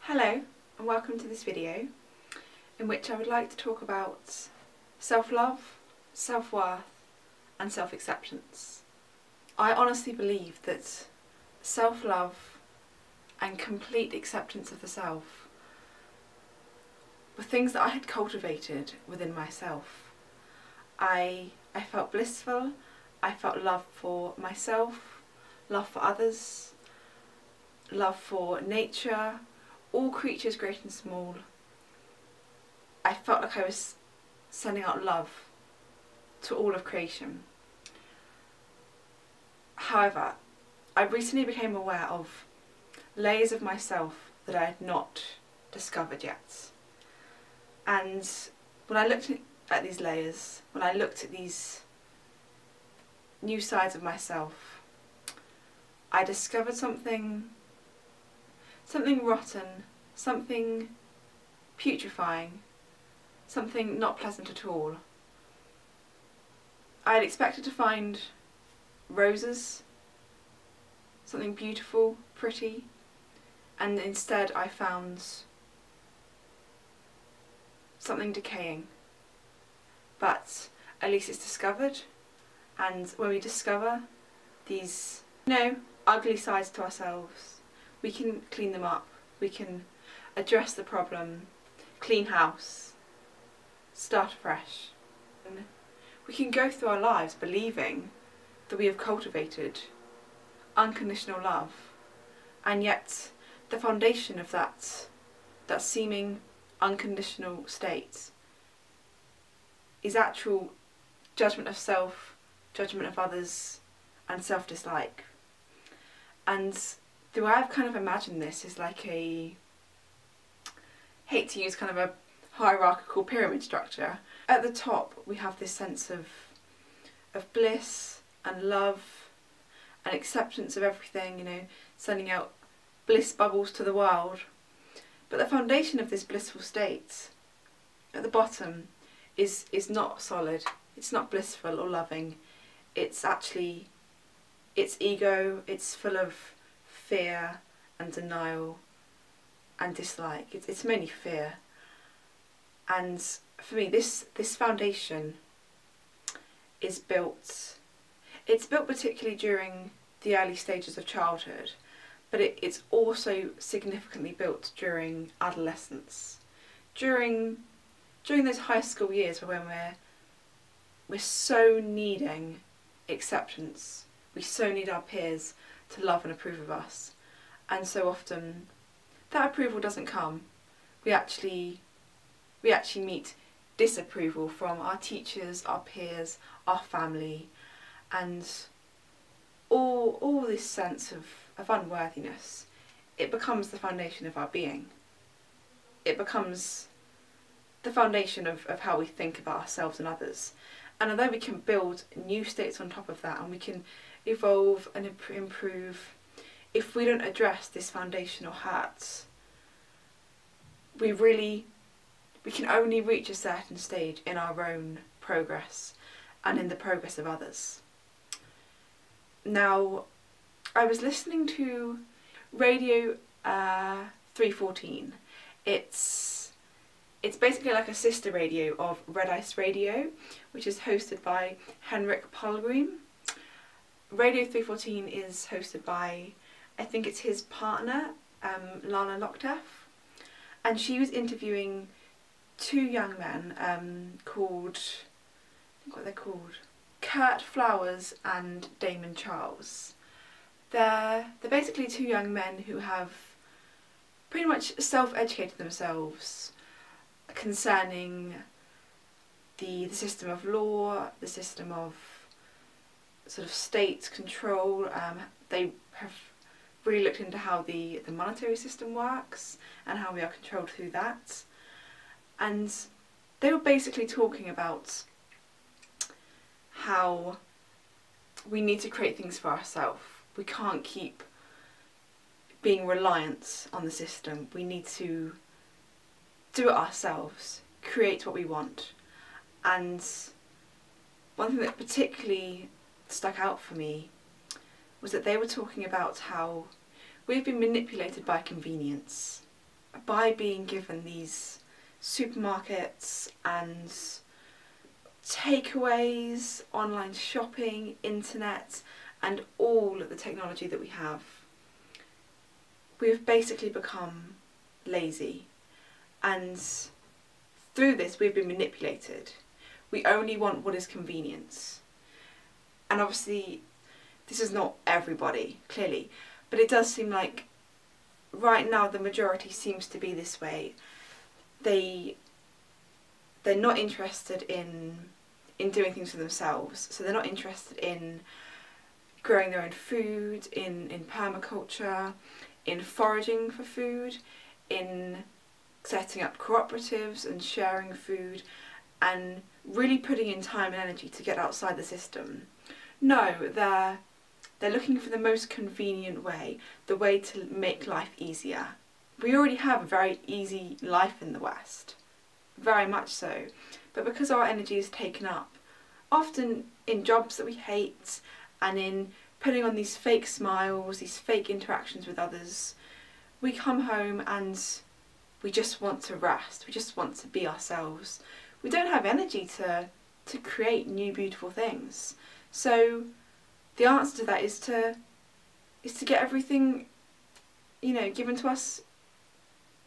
Hello and welcome to this video in which I would like to talk about self-love, self-worth and self-acceptance. I honestly believe that self-love and complete acceptance of the self were things that I had cultivated within myself. I felt blissful, I felt love for myself, love for others, love for nature, all creatures great and small. I felt like I was sending out love to all of creation. However, I recently became aware of layers of myself that I had not discovered yet. And when I looked at these layers, when I looked at these new sides of myself, I discovered something rotten, something putrefying, something not pleasant at all. I had expected to find roses, something beautiful, pretty, and instead I found something decaying. But at least it's discovered, and when we discover these, ugly sides to ourselves, we can clean them up, we can address the problem, clean house, start afresh. And we can go through our lives believing that we have cultivated unconditional love, and yet the foundation of that seeming unconditional state is actual judgment of self, judgment of others, and self-dislike. And the way I've kind of imagined this is like hate to use kind of a hierarchical pyramid structure. At the top we have this sense of bliss and love and acceptance of everything, sending out bliss bubbles to the world. But the foundation of this blissful state at the bottom is not solid, it's not blissful or loving. It's ego, it's full of fear and denial and dislike. It's mainly fear. And for me, this foundation is built, it's built particularly during the early stages of childhood, but it's also significantly built during adolescence, during those high school years when we're so needing acceptance, we so need our peers to love and approve of us, and so often that approval doesn't come. We actually meet disapproval from our teachers, our peers, our family, and all this sense of unworthiness. It becomes the foundation of our being. It becomes the foundation of how we think about ourselves and others. And although we can build new states on top of that, and we can evolve and improve, if we don't address this foundational hurt, we can only reach a certain stage in our own progress and in the progress of others. Now, I was listening to Radio 314. It's basically like a sister radio of Red Ice Radio, which is hosted by Henrik Palgrim. Radio 314 is hosted by, I think it's his partner, Lana Lockteff, and she was interviewing two young men called, I think what they're called, Kurt Flowers and Damon Charles. They're basically two young men who have pretty much self-educated themselves concerning the system of law, the system of sort of state control. They have really looked into how the monetary system works and how we are controlled through that. And they were basically talking about how we need to create things for ourselves. We can't keep being reliant on the system. We need to do it ourselves, create what we want. And one thing that particularly stuck out for me was that they were talking about how we've been manipulated by convenience. by being given these supermarkets and takeaways, online shopping, internet, and all of the technology that we have, we've basically become lazy, and through this we've been manipulated. We only want what is convenient. And obviously this is not everybody, clearly, but it does seem like right now the majority seems to be this way. They're not interested in doing things for themselves, so they're not interested in growing their own food, in permaculture, in foraging for food, in setting up cooperatives and sharing food, and really putting in time and energy to get outside the system. No, they're looking for the most convenient way, the way to make life easier. We already have a very easy life in the West, very much so, but because our energy is taken up, often in jobs that we hate, and in putting on these fake smiles, these fake interactions with others, we come home and we just want to rest, we just want to be ourselves. We don't have energy to create new beautiful things. So the answer to that is to get everything, you know, given to us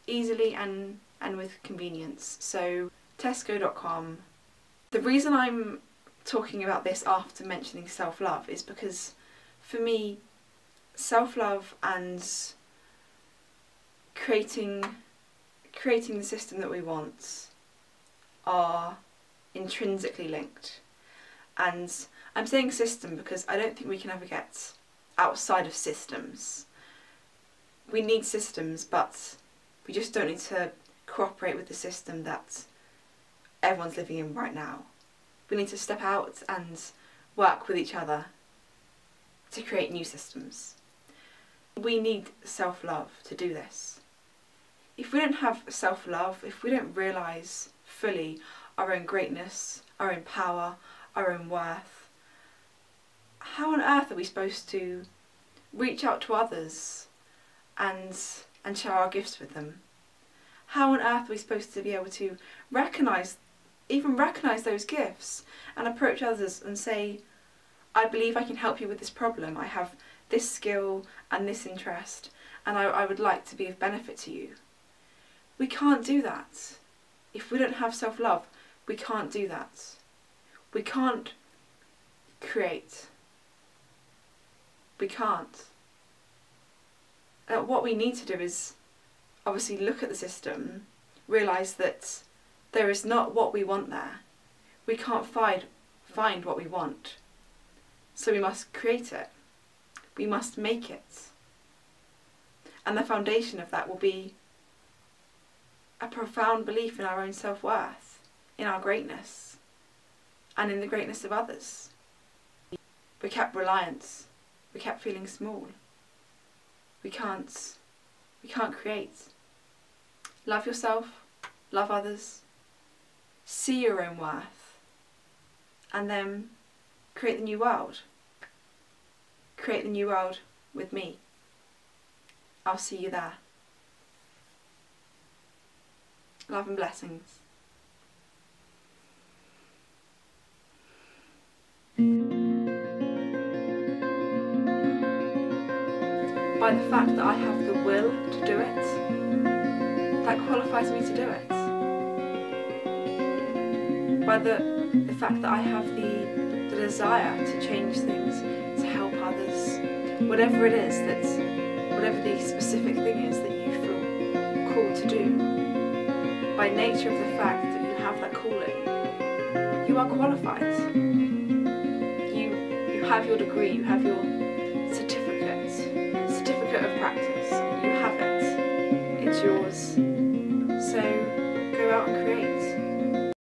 easily and with convenience. So Tesco.com. The reason I'm talking about this after mentioning self-love is because for me, self-love and creating the system that we want are intrinsically linked. And I'm saying system because I don't think we can ever get outside of systems. We need systems, but we just don't need to cooperate with the system that everyone's living in right now. We need to step out and work with each other to create new systems. We need self-love to do this. If we don't have self-love, if we don't realise fully our own greatness, our own power, our own worth, how on earth are we supposed to reach out to others and share our gifts with them? How on earth are we supposed to be able to recognise those gifts and approach others and say, I believe I can help you with this problem, I have this skill and this interest, and I would like to be of benefit to you? We can't do that. If we don't have self-love, we can't do that. We can't create. We can't. What we need to do is obviously look at the system, realise that there is not what we want there. We can't find what we want. So we must create it. We must make it. And the foundation of that will be a profound belief in our own self-worth, in our greatness, and in the greatness of others. We kept reliance. We kept feeling small. We can't create. Love yourself, love others, see your own worth, and then create the new world. Create the new world with me. I'll see you there. Love and blessings. By the fact that I have the will to do it, that qualifies me to do it. By the fact that I have the desire to change things, to help others, whatever it is whatever the specific thing is that you feel called to do, by nature of the fact that you have that calling, you are qualified. You have your degree, you have your